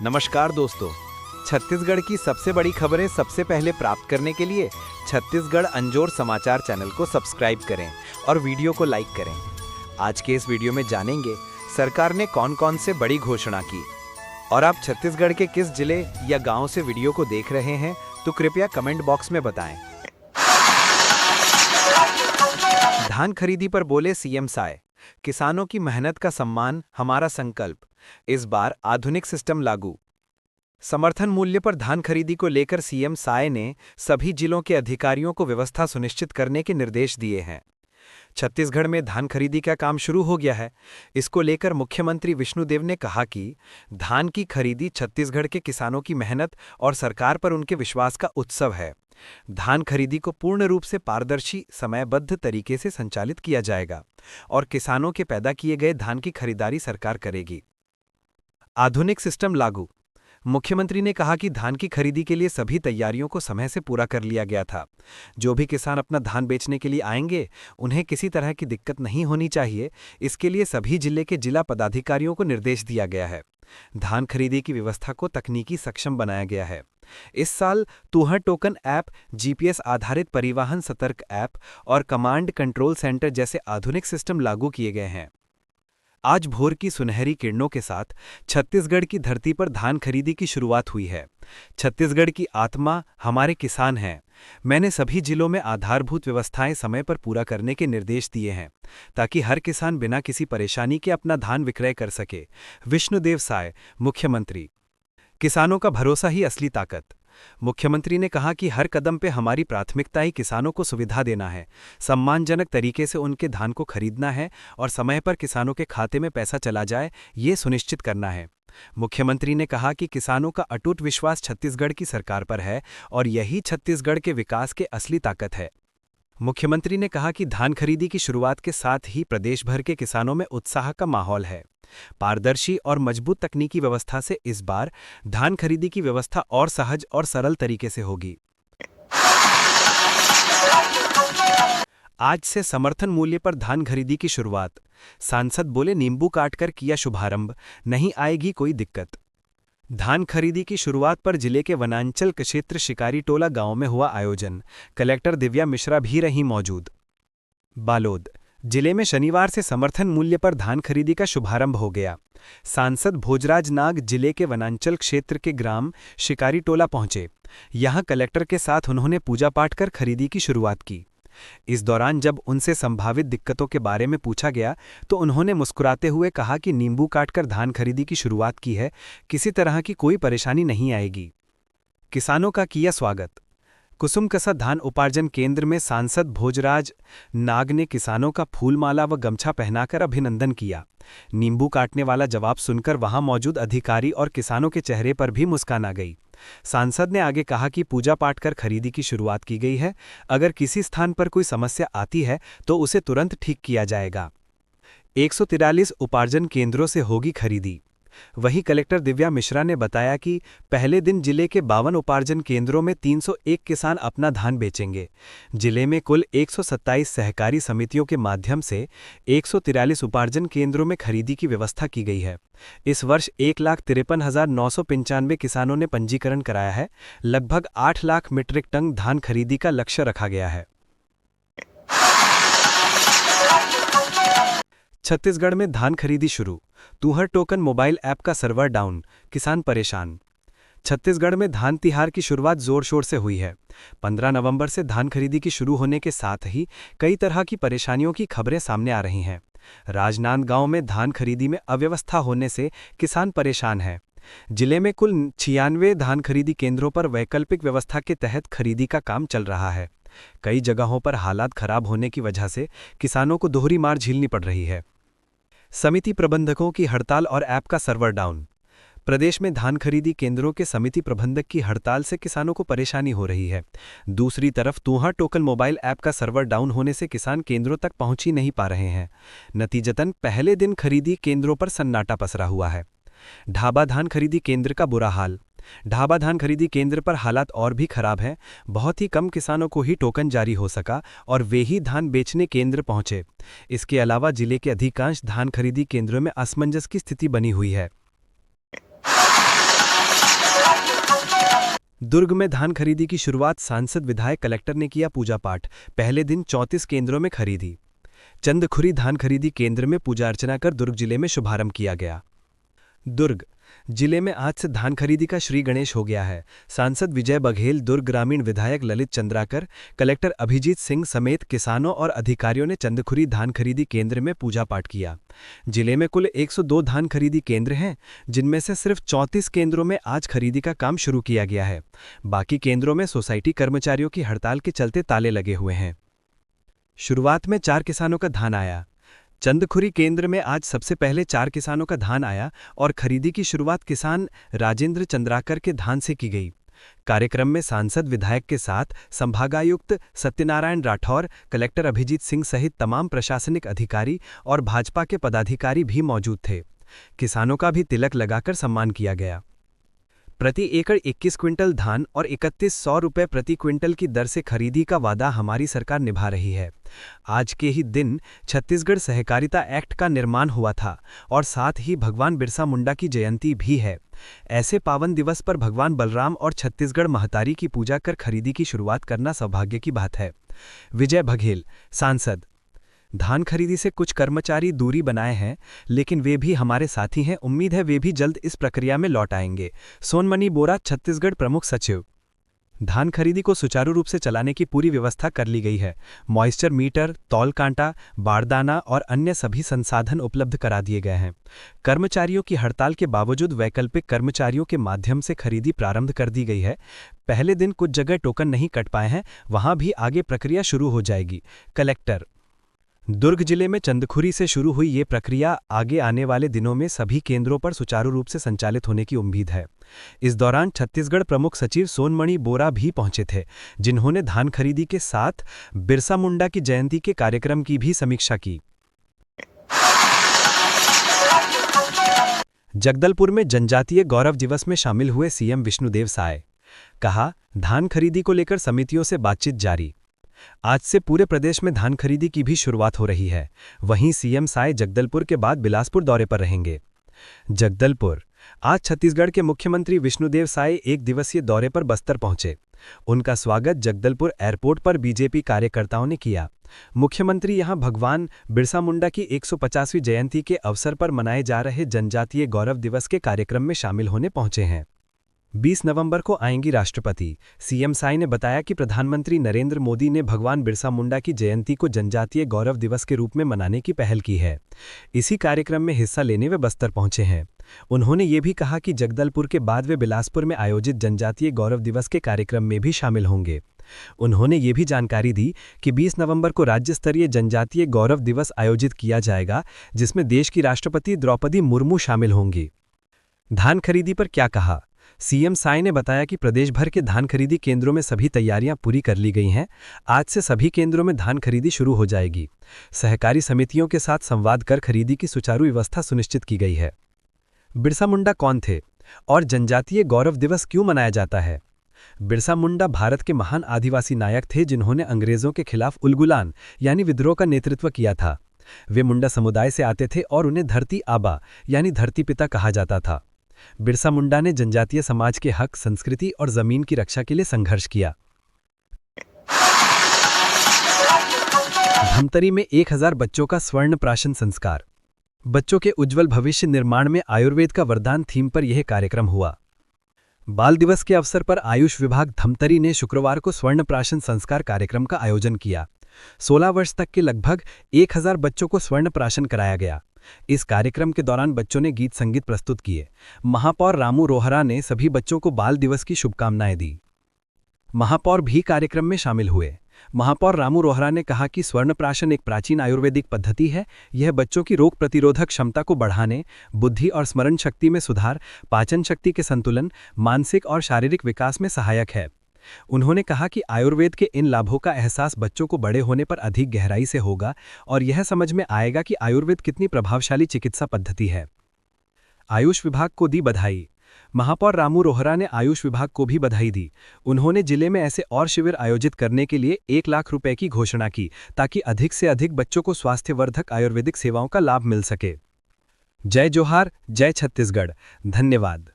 नमस्कार दोस्तों, छत्तीसगढ़ की सबसे बड़ी खबरें सबसे पहले प्राप्त करने के लिए छत्तीसगढ़ अंजोर समाचार चैनल को सब्सक्राइब करें और वीडियो को लाइक करें। आज के इस वीडियो में जानेंगे सरकार ने कौन कौन से बड़ी घोषणा की। और आप छत्तीसगढ़ के किस जिले या गांव से वीडियो को देख रहे हैं तो कृपया कमेंट बॉक्स में बताएं। धान खरीदी पर बोले सीएम साय, किसानों की मेहनत का सम्मान हमारा संकल्प, इस बार आधुनिक सिस्टम लागू। समर्थन मूल्य पर धान खरीदी को लेकर सीएम साय ने सभी जिलों के अधिकारियों को व्यवस्था सुनिश्चित करने के निर्देश दिए हैं। छत्तीसगढ़ में धान खरीदी का काम शुरू हो गया है। इसको लेकर मुख्यमंत्री विष्णुदेव ने कहा कि धान की खरीदी छत्तीसगढ़ के किसानों की मेहनत और सरकार पर उनके विश्वास का उत्सव है। धान खरीदी को पूर्ण रूप से पारदर्शी, समयबद्ध तरीके से संचालित किया जाएगा और किसानों के पैदा किए गए धान की खरीदारी सरकार करेगी। आधुनिक सिस्टम लागू। मुख्यमंत्री ने कहा कि धान की खरीदी के लिए सभी तैयारियों को समय से पूरा कर लिया गया था। जो भी किसान अपना धान बेचने के लिए आएंगे, उन्हें किसी तरह की दिक्कत नहीं होनी चाहिए। इसके लिए सभी जिले के जिला पदाधिकारियों को निर्देश दिया गया है। धान खरीदी की व्यवस्था को तकनीकी सक्षम बनाया गया है। इस साल तुंहर टोकन ऐप, जीपीएस आधारित परिवहन सतर्क ऐप और कमांड कंट्रोल सेंटर जैसे आधुनिक सिस्टम लागू किए गए हैं। आज भोर की सुनहरी किरणों के साथ छत्तीसगढ़ की धरती पर धान खरीदी की शुरुआत हुई है। छत्तीसगढ़ की आत्मा हमारे किसान हैं। मैंने सभी जिलों में आधारभूत व्यवस्थाएं समय पर पूरा करने के निर्देश दिए हैं ताकि हर किसान बिना किसी परेशानी के अपना धान विक्रय कर सके। विष्णुदेव साय, मुख्यमंत्री। किसानों का भरोसा ही असली ताकत। मुख्यमंत्री ने कहा कि हर कदम पे हमारी प्राथमिकता ही किसानों को सुविधा देना है, सम्मानजनक तरीके से उनके धान को खरीदना है और समय पर किसानों के खाते में पैसा चला जाए, ये सुनिश्चित करना है। मुख्यमंत्री ने कहा कि किसानों का अटूट विश्वास छत्तीसगढ़ की सरकार पर है और यही छत्तीसगढ़ के विकास के असली ताकत है। मुख्यमंत्री ने कहा कि धान खरीदी की शुरुआत के साथ ही प्रदेश भर के किसानों में उत्साह का माहौल है। पारदर्शी और मजबूत तकनीकी व्यवस्था से इस बार धान खरीदी की व्यवस्था और सहज और सरल तरीके से होगी। आज से समर्थन मूल्य पर धान खरीदी की शुरुआत। सांसद बोले, नींबू काटकर किया शुभारंभ, नहीं आएगी कोई दिक्कत। धान खरीदी की शुरुआत पर जिले के वनांचल क्षेत्र शिकारी टोला गांव में हुआ आयोजन। कलेक्टर दिव्या मिश्रा भी रहीं मौजूद। बालोद जिले में शनिवार से समर्थन मूल्य पर धान खरीदी का शुभारंभ हो गया। सांसद भोजराज नाग जिले के वनांचल क्षेत्र के ग्राम शिकारी टोला पहुंचे। यहां कलेक्टर के साथ उन्होंने पूजा पाठ कर खरीदी की शुरुआत की। इस दौरान जब उनसे संभावित दिक्कतों के बारे में पूछा गया तो उन्होंने मुस्कुराते हुए कहा कि नींबू काटकर धान खरीदी की शुरुआत की है, किसी तरह की कोई परेशानी नहीं आएगी। किसानों का किया स्वागत। कुसुमकसा धान उपार्जन केंद्र में सांसद भोजराज नाग ने किसानों का फूलमाला व गमछा पहनाकर अभिनंदन किया। नींबू काटने वाला जवाब सुनकर वहां मौजूद अधिकारी और किसानों के चेहरे पर भी मुस्कान आ गई। सांसद ने आगे कहा कि पूजा पाठ कर खरीदी की शुरुआत की गई है। अगर किसी स्थान पर कोई समस्या आती है तो उसे तुरंत ठीक किया जाएगा। 143 उपार्जन केंद्रों से होगी खरीदी। वहीं कलेक्टर दिव्या मिश्रा ने बताया कि पहले दिन जिले के 52 उपार्जन केंद्रों में 301 किसान अपना धान बेचेंगे। जिले में कुल 127 सहकारी समितियों के माध्यम से 143 उपार्जन केंद्रों में खरीदी की व्यवस्था की गई है। इस वर्ष 1,53,995 किसानों ने पंजीकरण कराया है। लगभग 8 लाख मीट्रिक टन धान खरीदी का लक्ष्य रखा गया है। छत्तीसगढ़ में धान खरीदी शुरू। तुंहर टोकन मोबाइल ऐप का सर्वर डाउन, किसान परेशान। छत्तीसगढ़ में धान तिहार की शुरुआत जोर शोर से हुई है। 15 नवंबर से धान खरीदी की शुरू होने के साथ ही कई तरह की परेशानियों की खबरें सामने आ रही हैं। राजनांदगांव में धान खरीदी में अव्यवस्था होने से किसान परेशान हैं। जिले में कुल 96 धान खरीदी केंद्रों पर वैकल्पिक व्यवस्था के तहत खरीदी का काम चल रहा है। कई जगहों पर हालात खराब होने की वजह से किसानों को दोहरी मार झेलनी पड़ रही है। समिति प्रबंधकों की हड़ताल और ऐप का सर्वर डाउन। प्रदेश में धान खरीदी केंद्रों के समिति प्रबंधक की हड़ताल से किसानों को परेशानी हो रही है। दूसरी तरफ तुंहर टोकन मोबाइल ऐप का सर्वर डाउन होने से किसान केंद्रों तक पहुंच ही नहीं पा रहे हैं। नतीजतन पहले दिन खरीदी केंद्रों पर सन्नाटा पसरा हुआ है। ढाबा धान खरीदी केंद्र का बुरा हाल। ढाबा धान खरीदी केंद्र पर हालात और भी खराब हैं। बहुत ही कम किसानों को ही टोकन जारी हो सका और वे ही धान बेचने केंद्र पहुंचे। इसके अलावा जिले के अधिकांश धान खरीदी केंद्रों में असमंजस की स्थिति बनी हुई है। दुर्ग में धान खरीदी की शुरुआत सांसद विधायक कलेक्टर ने किया पूजा पाठ। पहले दिन 34 केंद्रों में खरीदी। चंदखुरी धान खरीदी केंद्र में पूजा अर्चना कर दुर्ग जिले में शुभारंभ किया गया। दुर्ग जिले में आज से धान खरीदी का श्री गणेश हो गया है। सांसद विजय बघेल, दुर्ग ग्रामीण विधायक ललित चंद्राकर, कलेक्टर अभिजीत सिंह समेत किसानों और अधिकारियों ने चंदखुरी धान खरीदी केंद्र में पूजा पाठ किया। जिले में कुल 102 धान खरीदी केंद्र हैं, जिनमें से सिर्फ 34 केंद्रों में आज खरीदी का काम शुरू किया गया है। बाकी केंद्रों में सोसाइटी कर्मचारियों की हड़ताल के चलते ताले लगे हुए हैं। शुरुआत में 4 किसानों का धान आया। चंदखुरी केंद्र में आज सबसे पहले 4 किसानों का धान आया और खरीदी की शुरुआत किसान राजेंद्र चंद्राकर के धान से की गई। कार्यक्रम में सांसद विधायक के साथ संभागायुक्त सत्यनारायण राठौर, कलेक्टर अभिजीत सिंह सहित तमाम प्रशासनिक अधिकारी और भाजपा के पदाधिकारी भी मौजूद थे। किसानों का भी तिलक लगाकर सम्मान किया गया। प्रति एकड़ 21 क्विंटल धान और 3100 रुपये प्रति क्विंटल की दर से खरीदी का वादा हमारी सरकार निभा रही है। आज के ही दिन छत्तीसगढ़ सहकारिता एक्ट का निर्माण हुआ था और साथ ही भगवान बिरसा मुंडा की जयंती भी है। ऐसे पावन दिवस पर भगवान बलराम और छत्तीसगढ़ महतारी की पूजा कर खरीदी की शुरुआत करना सौभाग्य की बात है। विजय बघेल, सांसद। धान खरीदी से कुछ कर्मचारी दूरी बनाए हैं, लेकिन वे भी हमारे साथी हैं। उम्मीद है वे भी जल्द इस प्रक्रिया में लौट आएंगे। सोनमणि बोरा, छत्तीसगढ़ प्रमुख सचिव। धान खरीदी को सुचारू रूप से चलाने की पूरी व्यवस्था कर ली गई है। मॉइस्चर मीटर, तौल कांटा, बारदाना और अन्य सभी संसाधन उपलब्ध करा दिए गए हैं। कर्मचारियों की हड़ताल के बावजूद वैकल्पिक कर्मचारियों के माध्यम से खरीदी प्रारंभ कर दी गई है। पहले दिन कुछ जगह टोकन नहीं कट पाए हैं, वहां भी आगे प्रक्रिया शुरू हो जाएगी। कलेक्टर। दुर्ग जिले में चंदखुरी से शुरू हुई ये प्रक्रिया आगे आने वाले दिनों में सभी केंद्रों पर सुचारू रूप से संचालित होने की उम्मीद है। इस दौरान छत्तीसगढ़ प्रमुख सचिव सोनमणि बोरा भी पहुंचे थे, जिन्होंने धान खरीदी के साथ बिरसा मुंडा की जयंती के कार्यक्रम की भी समीक्षा की। जगदलपुर में जनजातीय गौरव दिवस में शामिल हुए सीएम विष्णुदेव साय। कहा, धान खरीदी को लेकर समितियों से बातचीत जारी। आज से पूरे प्रदेश में धान खरीदी की भी शुरुआत हो रही है। वहीं सीएम साय जगदलपुर के बाद बिलासपुर दौरे पर रहेंगे। जगदलपुर। आज छत्तीसगढ़ के मुख्यमंत्री विष्णुदेव साय एक दिवसीय दौरे पर बस्तर पहुंचे। उनका स्वागत जगदलपुर एयरपोर्ट पर बीजेपी कार्यकर्ताओं ने किया। मुख्यमंत्री यहां भगवान बिरसा मुंडा की 150वीं जयंती के अवसर पर मनाए जा रहे जनजातीय गौरव दिवस के कार्यक्रम में शामिल होने पहुंचे हैं। 20 नवंबर को आएंगी राष्ट्रपति। सीएम साय ने बताया कि प्रधानमंत्री नरेंद्र मोदी ने भगवान बिरसा मुंडा की जयंती को जनजातीय गौरव दिवस के रूप में मनाने की पहल की है। इसी कार्यक्रम में हिस्सा लेने वे बस्तर पहुंचे हैं। उन्होंने ये भी कहा कि जगदलपुर के बाद वे बिलासपुर में आयोजित जनजातीय गौरव दिवस के कार्यक्रम में भी शामिल होंगे। उन्होंने ये भी जानकारी दी कि 20 नवंबर को राज्य स्तरीय जनजातीय गौरव दिवस आयोजित किया जाएगा, जिसमें देश की राष्ट्रपति द्रौपदी मुर्मू शामिल होंगी। धान खरीदी पर क्या कहा? सीएम साय ने बताया कि प्रदेश भर के धान खरीदी केंद्रों में सभी तैयारियां पूरी कर ली गई हैं। आज से सभी केंद्रों में धान खरीदी शुरू हो जाएगी। सहकारी समितियों के साथ संवाद कर खरीदी की सुचारू व्यवस्था सुनिश्चित की गई है। बिरसा मुंडा कौन थे और जनजातीय गौरव दिवस क्यों मनाया जाता है? बिरसा मुंडा भारत के महान आदिवासी नायक थे, जिन्होंने अंग्रेजों के खिलाफ उलगुलान यानी विद्रोह का नेतृत्व किया था। वे मुंडा समुदाय से आते थे और उन्हें धरती आबा यानी धरती पिता कहा जाता था। बिरसा मुंडा ने जनजातीय समाज के हक, संस्कृति और जमीन की रक्षा के लिए संघर्ष किया। धमतरी में 1000 बच्चों का स्वर्ण प्राशन संस्कार। बच्चों के उज्जवल भविष्य निर्माण में आयुर्वेद का वरदान थीम पर यह कार्यक्रम हुआ। बाल दिवस के अवसर पर आयुष विभाग धमतरी ने शुक्रवार को स्वर्ण प्राशन संस्कार कार्यक्रम का आयोजन किया। 16 वर्ष तक के लगभग 1000 बच्चों को स्वर्ण प्राशन कराया गया। इस कार्यक्रम के दौरान बच्चों ने गीत संगीत प्रस्तुत किए। महापौर रामू रोहरा ने सभी बच्चों को बाल दिवस की शुभकामनाएं दी। महापौर भी कार्यक्रम में शामिल हुए। महापौर रामू रोहरा ने कहा कि स्वर्ण प्राशन एक प्राचीन आयुर्वेदिक पद्धति है। यह बच्चों की रोग प्रतिरोधक क्षमता को बढ़ाने, बुद्धि और स्मरण शक्ति में सुधार, पाचन शक्ति के संतुलन, मानसिक और शारीरिक विकास में सहायक है। उन्होंने कहा कि आयुर्वेद के इन लाभों का एहसास बच्चों को बड़े होने पर अधिक गहराई से होगा और यह समझ में आएगा कि आयुर्वेद कितनी प्रभावशाली चिकित्सा पद्धति है। आयुष विभाग को दी बधाई। महापौर रामू रोहरा ने आयुष विभाग को भी बधाई दी। उन्होंने जिले में ऐसे और शिविर आयोजित करने के लिए 1 लाख रुपए की घोषणा की, ताकि अधिक से अधिक बच्चों को स्वास्थ्यवर्धक आयुर्वेदिक सेवाओं का लाभ मिल सके। जय जोहार, जय छत्तीसगढ़। धन्यवाद।